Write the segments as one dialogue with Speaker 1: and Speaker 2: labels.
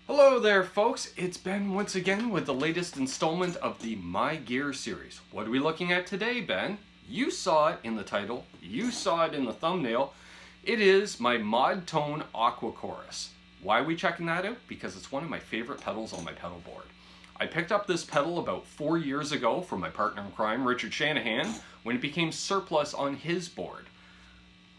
Speaker 1: Hello there folks, it's Ben once again with the latest installment of the My Gear series. What are we looking at today, Ben? You saw it in the title, you saw it in the thumbnail. It is my Modtone Aqua chorus. Why are we checking that out? Because it's one of my favorite pedals on my pedal board. I picked up this pedal about 4 years ago from my partner in crime, Richard Shanahan, when it became surplus on his board.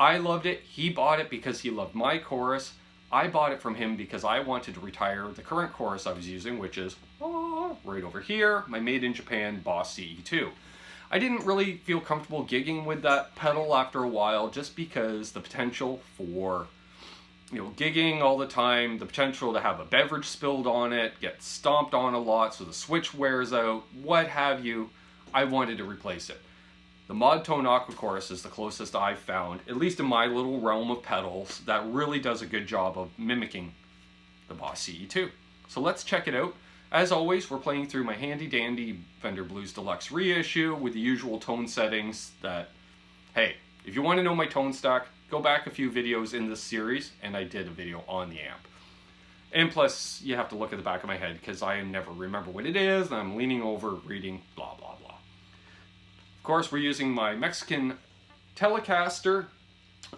Speaker 1: I loved it, he bought it because he loved my chorus. I bought it from him because I wanted to retire the current chorus I was using, which is right over here, my made in Japan Boss CE2. I didn't really feel comfortable gigging with that pedal after a while just because the potential for, gigging all the time, the potential to have a beverage spilled on it, get stomped on a lot so the switch wears out, what have you, I wanted to replace it. The Modtone Aqua chorus is the closest I've found, at least in my little realm of pedals, that really does a good job of mimicking the Boss CE2. So let's check it out. As always, we're playing through my handy dandy Fender Blues Deluxe reissue with the usual tone settings that, hey, if you want to know my tone stack, go back a few videos in this series, and I did a video on the amp. And plus, you have to look at the back of my head because I never remember what it is, and I'm leaning over reading blah blah blah. Of course, we're using my Mexican Telecaster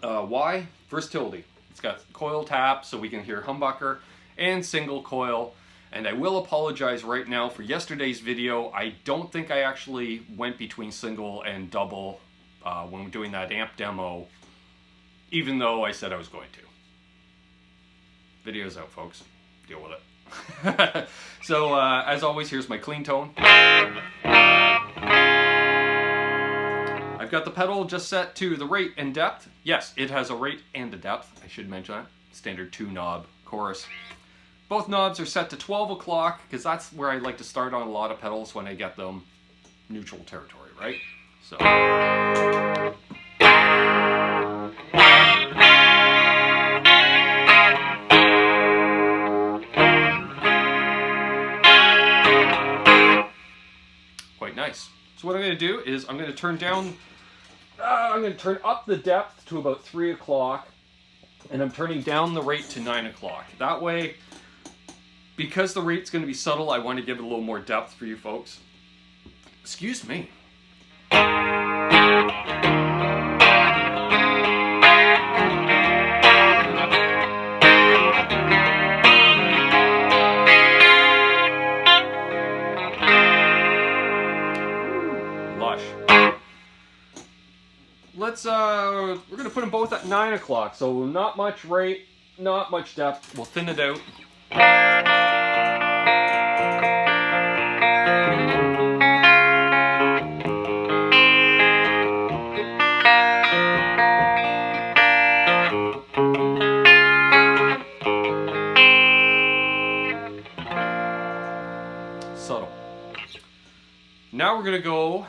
Speaker 1: Y Versatility. It's got coil tap so we can hear humbucker and single coil. And I will apologize right now for yesterday's video. I don't think I actually went between single and double when we're doing that amp demo, even though I said I was going to. Video's out, folks. Deal with it. So, as always, here's my clean tone. I've got the pedal just set to the rate and depth. Yes, it has a rate and a depth. I should mention that. Standard 2-knob chorus. Both knobs are set to 12 o'clock because that's where I like to start on a lot of pedals when I get them neutral territory, right? So. Quite nice. So what I'm going to do is I'm going to turn up the depth to about 3 o'clock, and I'm turning down the rate to 9 o'clock. That way, because the rate's going to be subtle, I want to give it a little more depth for you folks. Excuse me. We're going to put them both at 9 o'clock, so not much rate, not much depth. We'll thin it out. Subtle. Now we're going to go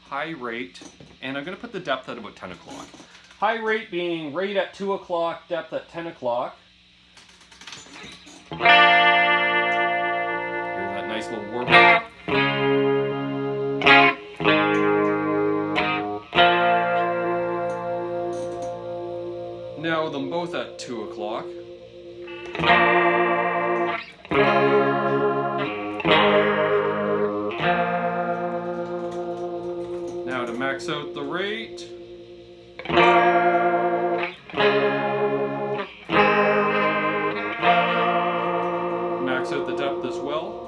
Speaker 1: high rate, and I'm going to put the depth at about 10 o'clock. High rate being rate at 2 o'clock, depth at 10 o'clock. Here's that nice little warble. Now them both at 2 o'clock. Now to max out the rate. Max out the depth as well.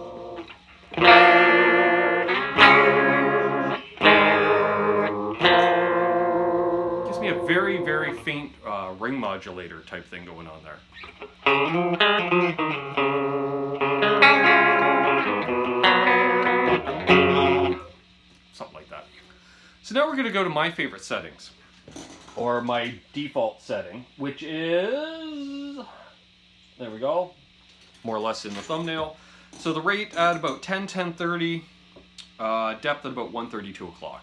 Speaker 1: Gives me a very, very faint ring modulator type thing going on there. Something like that. So now we're going to go to my favorite settings, or my default setting, which is, there we go, more or less in the thumbnail. So the rate at about 10:30, depth at about 1:32 o'clock.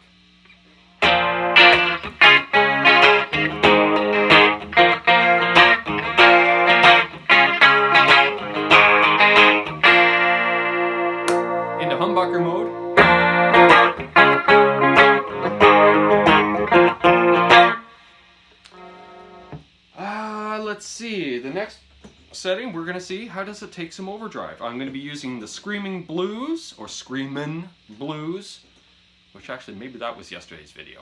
Speaker 1: Into humbucker mode. Let's see, the next setting, we're going to see how does it take some overdrive. I'm going to be using the Screaming Blues, or Screamin' Blues, which actually maybe that was yesterday's video.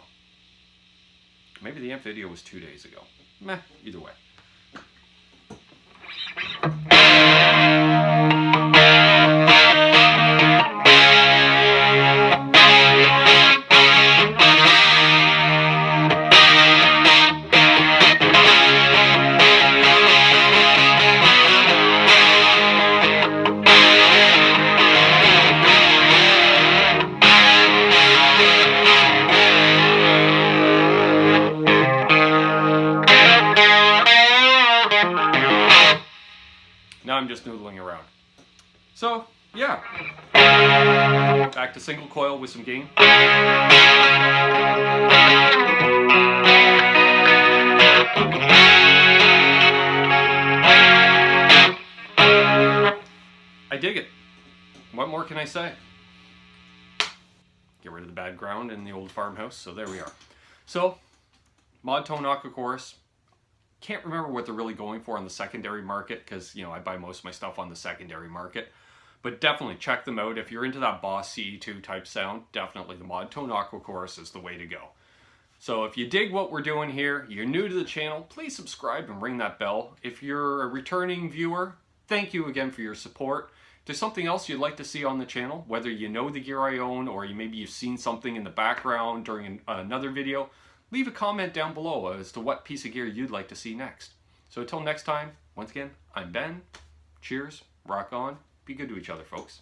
Speaker 1: Maybe the amp video was 2 days ago. Meh, either way. Now I'm just noodling around. So, yeah. Back to single coil with some gain. I dig it. What more can I say? Get rid of the bad ground in the old farmhouse, so there we are. So, Modtone Aqua chorus. Can't remember what they're really going for on the secondary market because, you know, I buy most of my stuff on the secondary market. But definitely check them out. If you're into that Boss CE2 type sound, definitely the Modtone Aqua chorus is the way to go. So if you dig what we're doing here, you're new to the channel, please subscribe and ring that bell. If you're a returning viewer, thank you again for your support. If there's something else you'd like to see on the channel, whether you know the gear I own or maybe you've seen something in the background during another video, leave a comment down below as to what piece of gear you'd like to see next. So until next time, once again, I'm Ben. Cheers, rock on, be good to each other, folks.